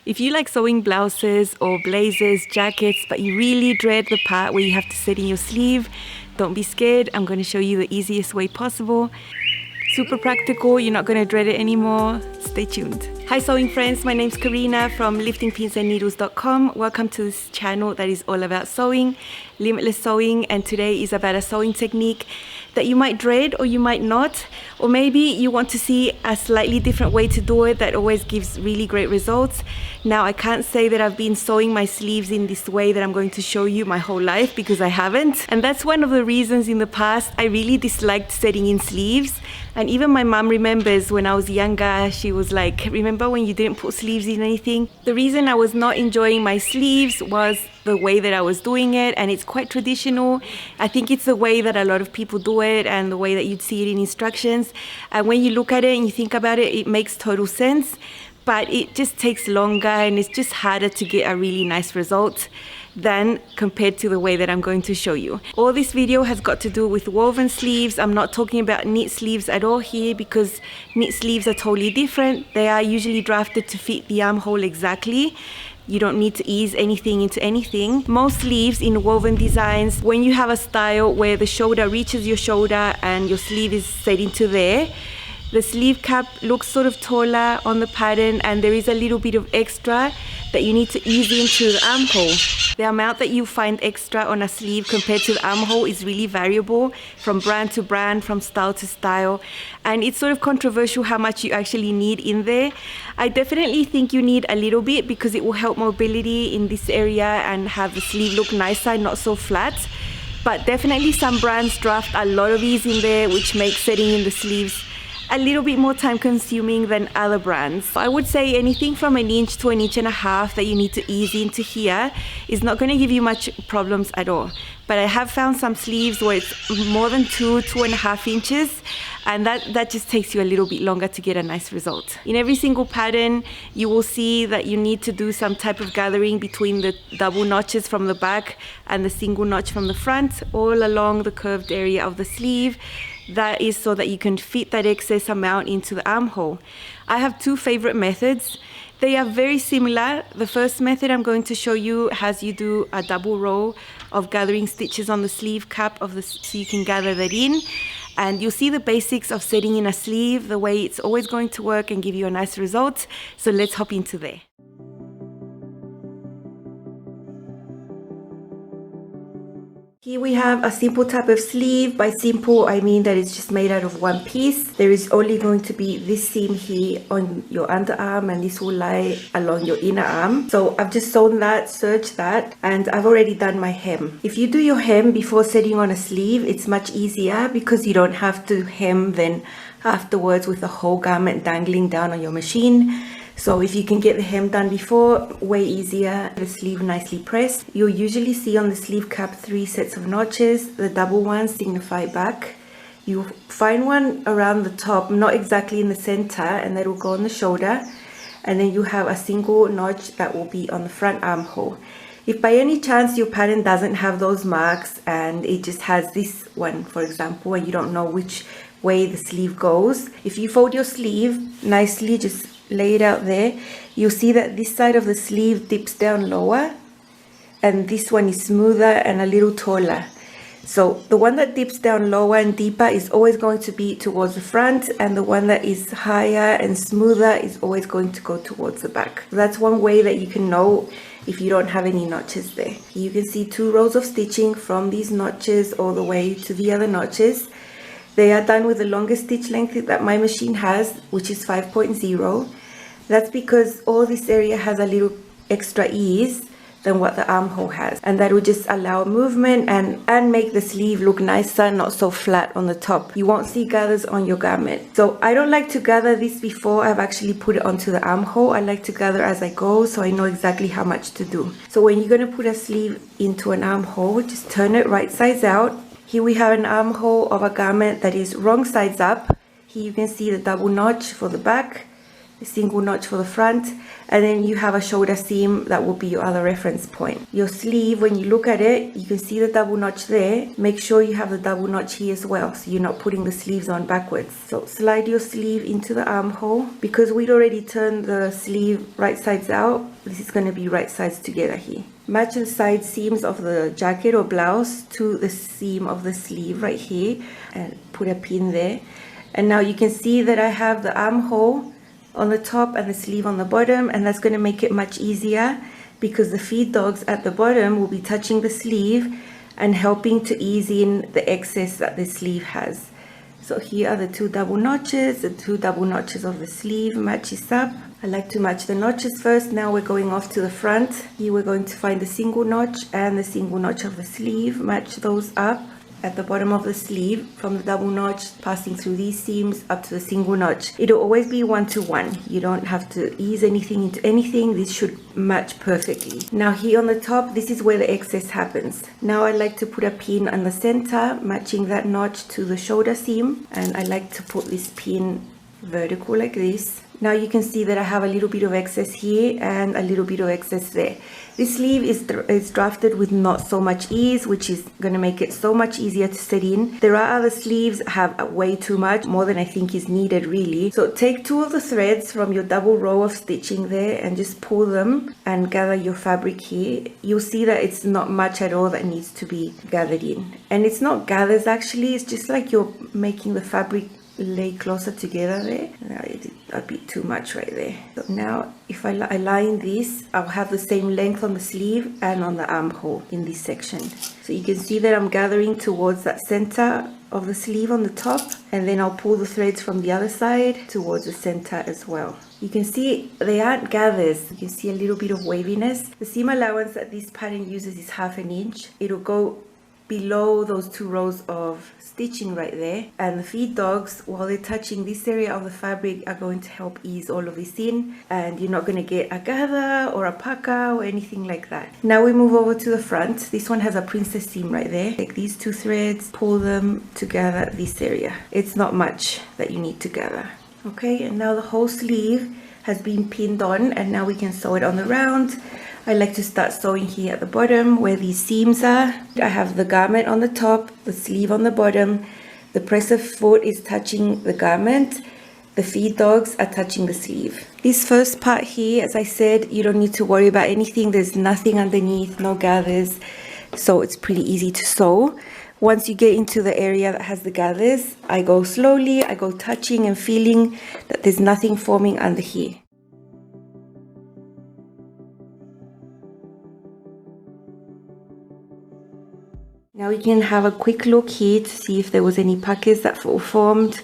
If you like sewing blouses or blazers, jackets, but you really dread the part where you have to set in your sleeve, don't be scared. I'm going to show you the easiest way possible. Super practical, you're not going to dread it anymore. Stay tuned. Hi sewing friends, my name's Karina from liftingpinsandneedles.com. Welcome to this channel that is all about sewing, limitless sewing, and today is about a sewing technique that you might dread or you might not, or maybe you want to see a slightly different way to do it that always gives really great results. Now I can't say that I've been sewing my sleeves in this way that I'm going to show you my whole life, because I haven't, and that's one of the reasons in the past I really disliked setting in sleeves. And even my mom remembers when I was younger, she was like, remember when you didn't put sleeves in anything? The reason I was not enjoying my sleeves was the way that I was doing it, and it's quite traditional. I think it's the way that a lot of people do it and the way that you'd see it in instructions. And when you look at it and you think about it, it makes total sense, but it just takes longer and it's just harder to get a really nice result than compared to the way that I'm going to show you. All this video has got to do with woven sleeves. I'm not talking about knit sleeves at all here, because knit sleeves are totally different. They are usually drafted to fit the armhole exactly. You don't need to ease anything into anything. Most sleeves in woven designs, when you have a style where the shoulder reaches your shoulder and your sleeve is set into there, the sleeve cap looks sort of taller on the pattern, and there is a little bit of extra that you need to ease into the armhole. The amount that you find extra on a sleeve compared to the armhole is really variable from brand to brand, from style to style, and it's sort of controversial how much you actually need in there. I definitely think you need a little bit because it will help mobility in this area and have the sleeve look nicer and not so flat. But definitely some brands draft a lot of ease in there, which makes setting in the sleeves a little bit more time consuming than other brands. I would say anything from 1 inch to 1.5 inches that you need to ease into here is not going to give you much problems at all. But I have found some sleeves where it's more than 2.5 inches, and that just takes you a little bit longer to get a nice result. In every single pattern, you will see that you need to do some type of gathering between the double notches from the back and the single notch from the front, all along the curved area of the sleeve. That is so that you can fit that excess amount into the armhole. I have two favorite methods. They are very similar. The first method I'm going to show you has you do a double row of gathering stitches on the sleeve cap of so you can gather that in. And you'll see the basics of setting in a sleeve, the way it's always going to work and give you a nice result. So let's hop into there. Here we have a simple type of sleeve. By simple, I mean that it's just made out of one piece. There is only going to be this seam here on your underarm, and this will lie along your inner arm. So I've just sewn that, serged that, and I've already done my hem. If you do your hem before setting on a sleeve, it's much easier because you don't have to hem then afterwards with the whole garment dangling down on your machine. So if you can get the hem done before, way easier. The sleeve nicely pressed. You'll usually see on the sleeve cap 3 sets of notches. The double ones signify back. You'll find one around the top, not exactly in the center, and that will go on the shoulder. And then you have a single notch that will be on the front armhole. If by any chance your pattern doesn't have those marks and it just has this one, for example, and you don't know which way the sleeve goes, if you fold your sleeve nicely, just lay it out there, you'll see that this side of the sleeve dips down lower and this one is smoother and a little taller. So the one that dips down lower and deeper is always going to be towards the front, and the one that is higher and smoother is always going to go towards the back. So that's one way that you can know if you don't have any notches there. You can see 2 rows of stitching from these notches all the way to the other notches. They are done with the longest stitch length that my machine has, which is 5.0. That's because all this area has a little extra ease than what the armhole has, and that will just allow movement and make the sleeve look nicer, not so flat on the top. You won't see gathers on your garment. So I don't like to gather this before I've actually put it onto the armhole. I like to gather as I go, so I know exactly how much to do. So when you're going to put a sleeve into an armhole, just turn it right sides out. Here we have an armhole of a garment that is wrong sides up. Here you can see the double notch for the back. a single notch for the front, and then you have a shoulder seam that will be your other reference point. Your sleeve, when you look at it, you can see the double notch there. Make sure you have the double notch here as well, so you're not putting the sleeves on backwards. So slide your sleeve into the armhole. Because we'd already turned the sleeve right sides out, this is going to be right sides together here. Match the side seams of the jacket or blouse to the seam of the sleeve right here, and put a pin there. And now you can see that I have the armhole on the top and the sleeve on the bottom, and that's going to make it much easier because the feed dogs at the bottom will be touching the sleeve and helping to ease in the excess that the sleeve has. So here are the two double notches, the two double notches of the sleeve matches up. I like to match the notches first. Now we're going off to the front. Here we're going to find the single notch and the single notch of the sleeve, match those up at the bottom of the sleeve from the double notch, passing through these seams up to the single notch. It'll always be 1 to 1. You don't have to ease anything into anything. This should match perfectly. Now here on the top, this is where the excess happens. Now I like to put a pin on the center, matching that notch to the shoulder seam, and I like to put this pin vertical like this. Now you can see that I have a little bit of excess here and a little bit of excess there. This sleeve is drafted with not so much ease, which is going to make it so much easier to set in. There are other sleeves that have way too much, more than I think is needed really. So take 2 of the threads from your double row of stitching there and just pull them and gather your fabric here. You'll see that it's not much at all that needs to be gathered in. And it's not gathers actually, it's just like you're making the fabric lay closer together there. Now it did a bit too much right there. So now if I align this, I'll have the same length on the sleeve and on the armhole in this section. So you can see that I'm gathering towards that center of the sleeve on the top, and then I'll pull the threads from the other side towards the center as well. You can see they aren't gathers. You can see a little bit of waviness. The seam allowance that this pattern uses is 1/2 inch. It'll go below those 2 rows of stitching right there, and the feed dogs, while they're touching this area of the fabric, are going to help ease all of this in, and you're not going to get a gather or a pucker or anything like that. Now we move over to the front. This one has a princess seam right there. Take these 2 threads, pull them together this area. It's not much that you need to gather. Okay, and now the whole sleeve has been pinned on, and now we can sew it on the round. I like to start sewing here at the bottom where these seams are. I have the garment on the top, the sleeve on the bottom, the presser foot is touching the garment, the feed dogs are touching the sleeve. This first part here, as I said, you don't need to worry about anything. There's nothing underneath, no gathers, so it's pretty easy to sew. Once you get into the area that has the gathers, I go slowly, I go touching and feeling that there's nothing forming under here. Now we can have a quick look here to see if there was any puckers that were formed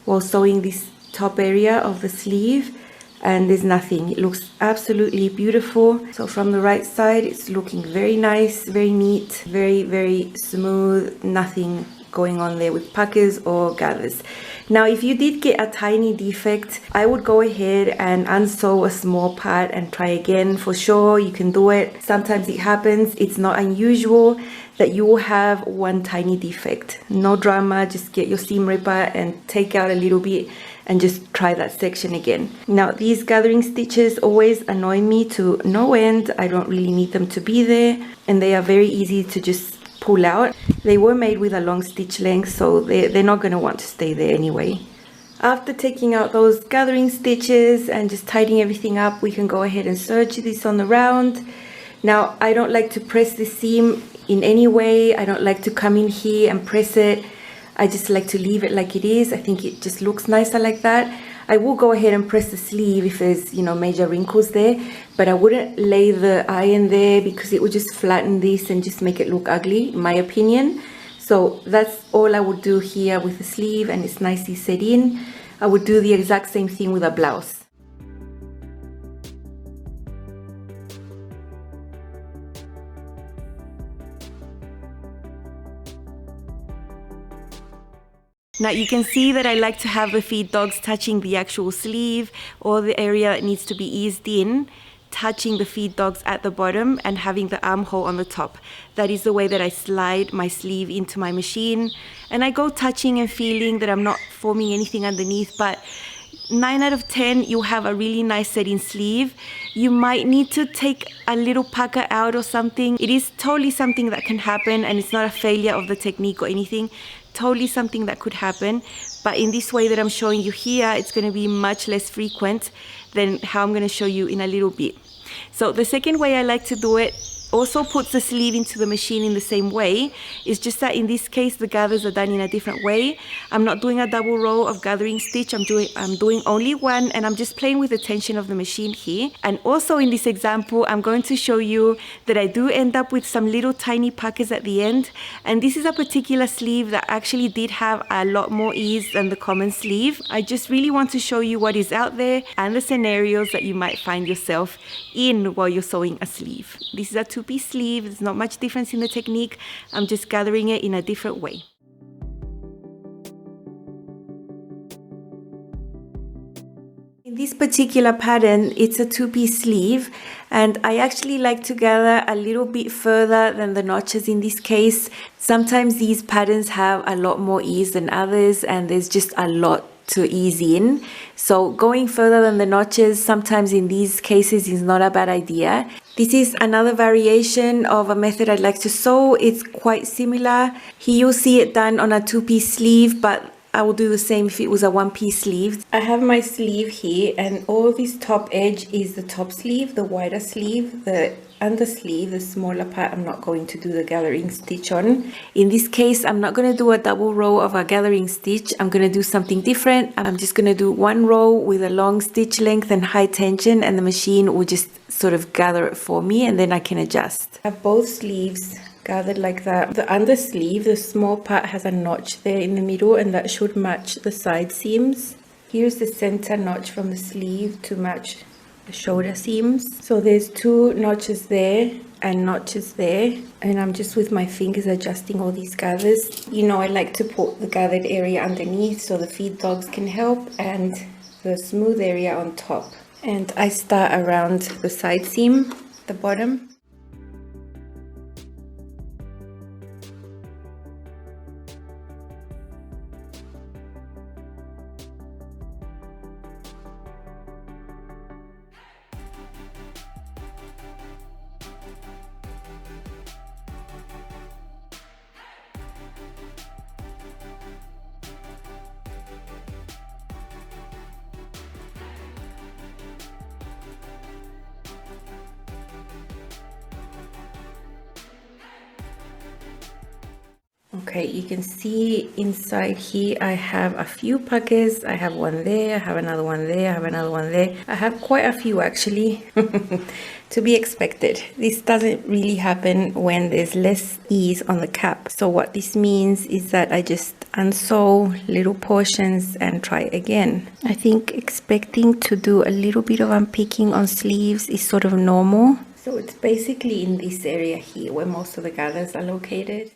while sewing this top area of the sleeve, and there's nothing. It looks absolutely beautiful. So from the right side, it's looking very nice, very neat, very smooth, nothing going on there with puckers or gathers. Now if you did get a tiny defect, I would go ahead and unsew a small part and try again. For sure, you can do it. Sometimes it happens. It's not unusual that you will have one tiny defect. No drama, just get your seam ripper and take out a little bit and just try that section again. Now these gathering stitches always annoy me to no end. I don't really need them to be there, and they are very easy to just pull out. They were made with a long stitch length, so they're not going to want to stay there anyway. After taking out those gathering stitches and just tidying everything up, we can go ahead and serge this on the round. Now I don't like to press the seam in any way. I don't like to come in here and press it. I just like to leave it like it is. I think it just looks nicer like that. I will go ahead and press the sleeve if there's, you know, major wrinkles there, but I wouldn't lay the iron there because it would just flatten this and just make it look ugly, in my opinion. So that's all I would do here with the sleeve, and it's nicely set in. I would do the exact same thing with a blouse. Now you can see that I like to have the feed dogs touching the actual sleeve or the area that needs to be eased in, touching the feed dogs at the bottom and having the armhole on the top. That is the way that I slide my sleeve into my machine, and I go touching and feeling that I'm not forming anything underneath, but 9 out of 10, you have a really nice setting sleeve. You might need to take a little pucker out or something. It is totally something that can happen, and it's not a failure of the technique or anything. Totally something that could happen. But in this way that I'm showing you here, it's going to be much less frequent than how I'm going to show you in a little bit. So the second way I like to do it also puts the sleeve into the machine in the same way. It's just that in this case the gathers are done in a different way. I'm not doing a double row of gathering stitch. I'm doing only one, and I'm just playing with the tension of the machine here. And also in this example, I'm going to show you that I do end up with some little tiny puckers at the end, and this is a particular sleeve that actually did have a lot more ease than the common sleeve. I just really want to show you what is out there and the scenarios that you might find yourself in while you're sewing a sleeve. This is a two-piece sleeve. There's not much difference in the technique. I'm just gathering it in a different way. In this particular pattern, it's a two-piece sleeve, and I actually like to gather a little bit further than the notches in this case. Sometimes these patterns have a lot more ease than others, and there's just a lot to ease in. So going further than the notches sometimes in these cases is not a bad idea. This is another variation of a method I'd like to sew. It's quite similar. Here you'll see it done on a two-piece sleeve, but I will do the same if it was a one-piece sleeve. I have my sleeve here, and all this top edge is the top sleeve, the wider sleeve. The undersleeve, the smaller part, I'm not going to do the gathering stitch on. In this case, I'm not going to do a double row of a gathering stitch. I'm going to do something different. I'm just going to do one row with a long stitch length and high tension, and the machine will just sort of gather it for me, and then I can adjust. I have both sleeves gathered like that. The undersleeve, the small part, has a notch there in the middle, and that should match the side seams. Here's the center notch from the sleeve to match the shoulder seams. So there's two notches there and notches there, and I'm just with my fingers adjusting all these gathers. You know, I like to put the gathered area underneath so the feed dogs can help, and the smooth area on top. And I start around the side seam, the bottom. Okay, you can see inside here I have a few puckers. I have one there, I have another one there, I have another one there. I have quite a few actually. To be expected. This doesn't really happen when there's less ease on the cap. So what this means is that I just unsew little portions and try again. I think expecting to do a little bit of unpicking on sleeves is sort of normal. So it's basically in this area here where most of the gathers are located.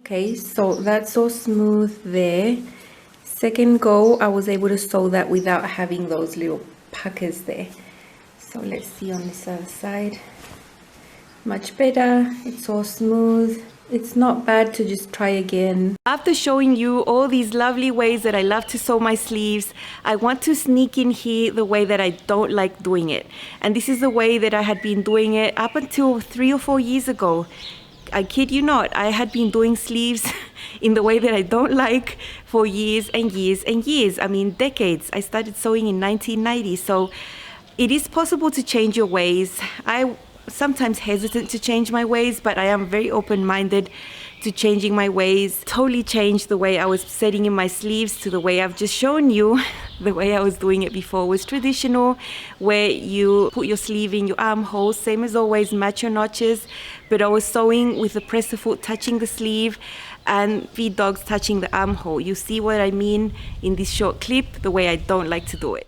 Okay, so that's so smooth there. Second go, I was able to sew that without having those little puckers there. So let's see on this other side. Much better, it's all smooth. It's not bad to just try again. After showing you all these lovely ways that I love to sew my sleeves, I want to sneak in here the way that I don't like doing it. And this is the way that I had been doing it up until 3 or 4 years ago. I kid you not, I had been doing sleeves in the way that I don't like for years and years and years. I mean, decades. I started sewing in 1990, so it is possible to change your ways. I sometimes hesitant to change my ways, but I am very open-minded to changing my ways. Totally changed the way I was setting in my sleeves to the way I've just shown you. The way I was doing it before was traditional, where you put your sleeve in your armhole, same as always, match your notches, but I was sewing with the presser foot touching the sleeve and feed dogs touching the armhole. You see what I mean in this short clip, the way I don't like to do it.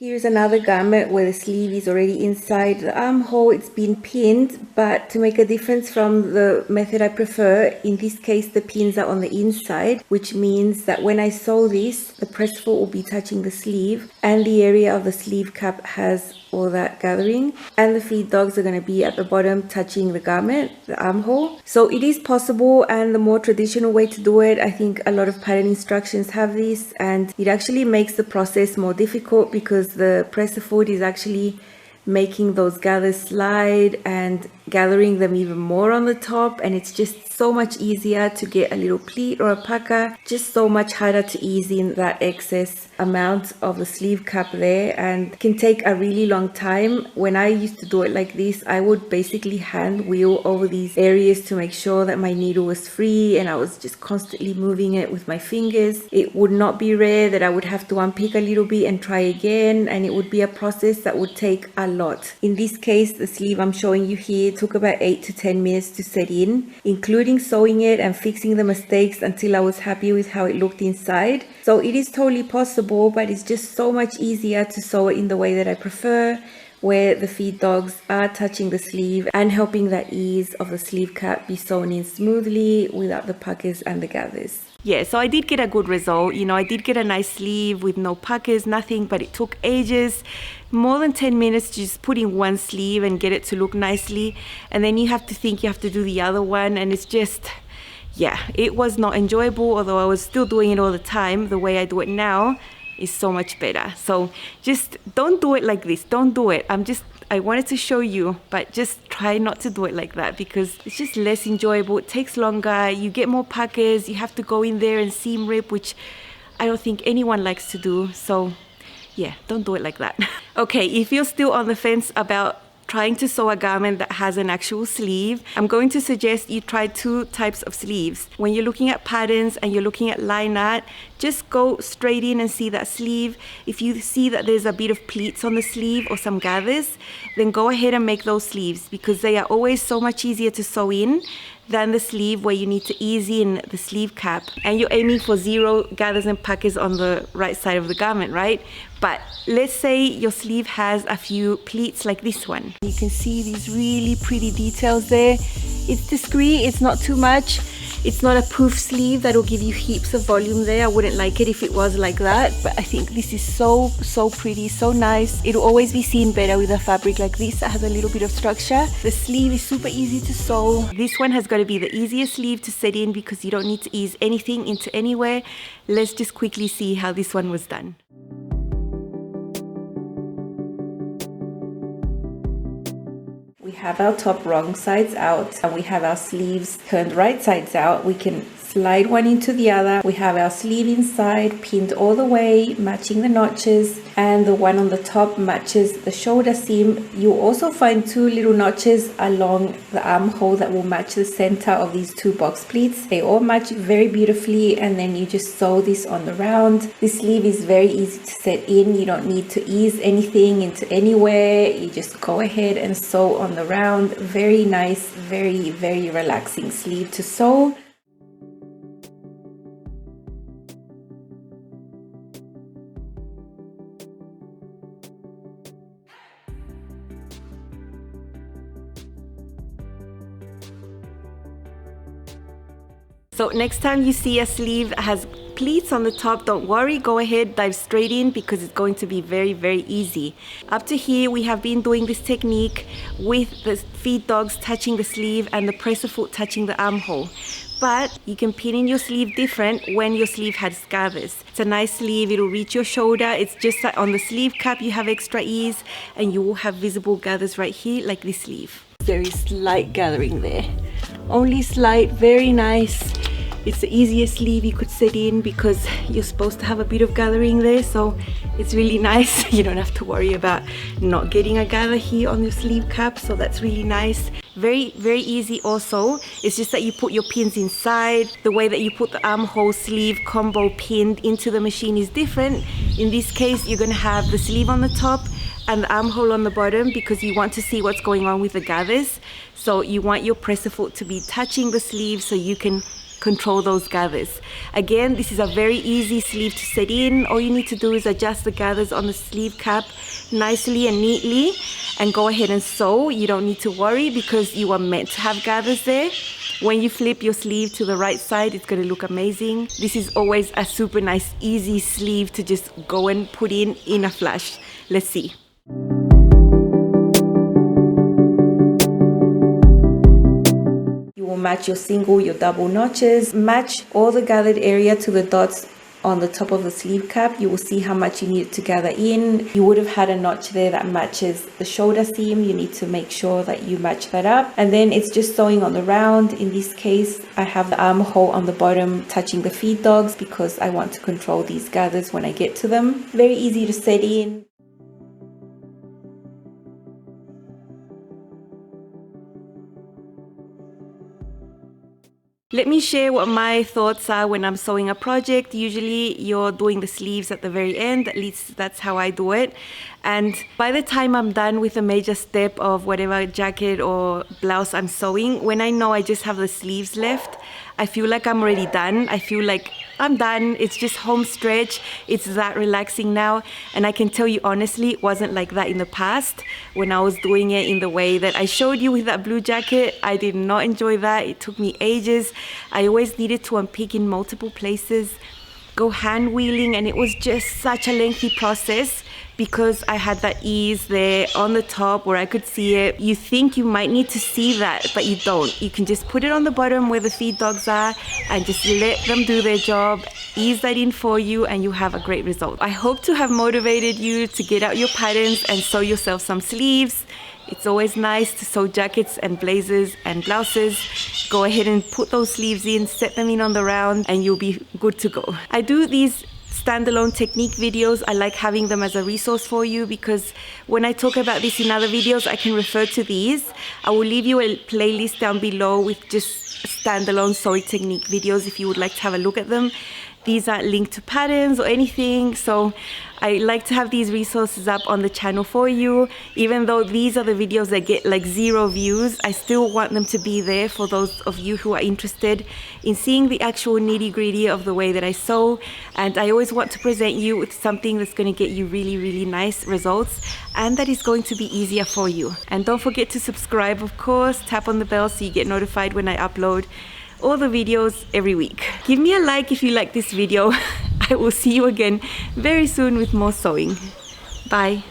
Here's another garment where the sleeve is already inside the armhole. It's been pinned, but to make a difference from the method I prefer, in this case the pins are on the inside, which means that when I sew this, the press foot will be touching the sleeve, and the area of the sleeve cap has all that gathering, and the feed dogs are going to be at the bottom touching the garment, the armhole. So it is possible, and the more traditional way to do it, I think a lot of pattern instructions have this, and it actually makes the process more difficult because the presser foot is actually making those gathers slide and gathering them even more on the top, and it's just so much easier to get a little pleat or a pucker, just so much harder to ease in that excess amount of the sleeve cap there, and can take a really long time. When I used to do it like this, I would basically hand wheel over these areas to make sure that my needle was free, and I was just constantly moving it with my fingers. It would not be rare that I would have to unpick a little bit and try again, and it would be a process that would take a lot. In this case, the sleeve I'm showing you here took about 8 to 10 minutes to set in, including sewing it and fixing the mistakes until I was happy with how it looked inside. So it is totally possible, but it's just so much easier to sew it in the way that I prefer, where the feed dogs are touching the sleeve and helping that ease of the sleeve cap be sewn in smoothly without the puckers and the gathers. Yeah, so I did get a good result. I did get a nice sleeve with no puckers, nothing, but it took ages, more than 10 minutes to just put in one sleeve and get it to look nicely. And then you have to think you have to do the other one, and it's just, yeah, it was not enjoyable, although I was still doing it all the time. The way I do it now is so much better. So just don't do it like this. Don't do it. I wanted to show you, but just try not to do it like that because it's just less enjoyable. It takes longer. You get more puckers. You have to go in there and seam rip, which I don't think anyone likes to do. So yeah, don't do it like that. Okay, if you're still on the fence about trying to sew a garment that has an actual sleeve, I'm going to suggest you try two types of sleeves. When you're looking at patterns and you're looking at line art, just go straight in and see that sleeve. If you see that there's a bit of pleats on the sleeve or some gathers, then go ahead and make those sleeves because they are always so much easier to sew in than the sleeve where you need to ease in the sleeve cap, and you're aiming for 0 gathers and puckers on the right side of the garment, right? But let's say your sleeve has a few pleats like this one. You can see these really pretty details there. It's discreet, it's not too much. It's not a poof sleeve that'll give you heaps of volume there. I wouldn't like it if it was like that, but I think this is so pretty, so nice. It'll always be seen better with a fabric like this that has a little bit of structure. The sleeve is super easy to sew. This one has got to be the easiest sleeve to set in because you don't need to ease anything into anywhere. Let's just quickly see how this one was done. We have our top wrong sides out and we have our sleeves turned right sides out. We can slide one into the other. We have our sleeve inside pinned all the way, matching the notches, and the one on the top matches the shoulder seam. You'll also find 2 little notches along the armhole that will match the center of these 2 box pleats. They all match very beautifully, and then you just sew this on the round. This sleeve is very easy to set in. You don't need to ease anything into anywhere. You just go ahead and sew on the round. Very nice, very relaxing sleeve to sew. So next time you see a sleeve that has pleats on the top, don't worry, go ahead, dive straight in because it's going to be very easy. Up to here, we have been doing this technique with the feed dogs touching the sleeve and the presser foot touching the armhole. But you can pin in your sleeve different when your sleeve has gathers. It's a nice sleeve, it'll reach your shoulder. It's just that on the sleeve cap you have extra ease and you will have visible gathers right here like this sleeve. Very slight gathering there. Only slight, very nice. It's the easiest sleeve you could set in because you're supposed to have a bit of gathering there, so it's really nice. You don't have to worry about not getting a gather here on your sleeve cap, so that's really nice. Very easy also. It's just that you put your pins inside. The way that you put the armhole sleeve combo pinned into the machine is different. In this case, you're gonna have the sleeve on the top and the armhole on the bottom because you want to see what's going on with the gathers. So you want your presser foot to be touching the sleeve so you can control those gathers. Again, this is a very easy sleeve to set in. All you need to do is adjust the gathers on the sleeve cap nicely and neatly and go ahead and sew. You don't need to worry because you are meant to have gathers there. When you flip your sleeve to the right side, it's going to look amazing. This is always a super nice, easy sleeve to just go and put in a flash. Let's see. You will match your single, your double notches, match all the gathered area to the dots on the top of the sleeve cap. You will see how much you need to gather in. You would have had a notch there that matches the shoulder seam. You need to make sure that you match that up. And then it's just sewing on the round. In this case, I have the armhole on the bottom touching the feed dogs because I want to control these gathers when I get to them. Very easy to set in. Let me share what my thoughts are when I'm sewing a project. Usually you're doing the sleeves at the very end, at least that's how I do it. And by the time I'm done with a major step of whatever jacket or blouse I'm sewing, when I know I just have the sleeves left, I feel like I'm already done. I feel like I'm done. It's just home stretch. It's that relaxing now. And I can tell you honestly, it wasn't like that in the past when I was doing it in the way that I showed you with that blue jacket. I did not enjoy that. It took me ages. I always needed to unpick in multiple places, go hand wheeling, and it was just such a lengthy process because I had that ease there on the top where I could see it. You think you might need to see that, but you don't. You can just put it on the bottom where the feed dogs are and just let them do their job, ease that in for you, and you have a great result. I hope to have motivated you to get out your patterns and sew yourself some sleeves. It's always nice to sew jackets and blazers and blouses. Go ahead and put those sleeves in, set them in on the round, and you'll be good to go. I do these standalone technique videos. I like having them as a resource for you because when I talk about this in other videos, I can refer to these. I will leave you a playlist down below with just standalone sewing technique videos if you would like to have a look at them. These aren't linked to patterns or anything, so I like to have these resources up on the channel for you. Even though these are the videos that get like 0 views, I still want them to be there for those of you who are interested in seeing the actual nitty-gritty of the way that I sew. And I always want to present you with something that's going to get you really, really nice results and that is going to be easier for you. And don't forget to subscribe, of course. Tap on the bell so you get notified when I upload all the videos every week. Give me a like if you like this video. I will see you again very soon with more sewing. Bye.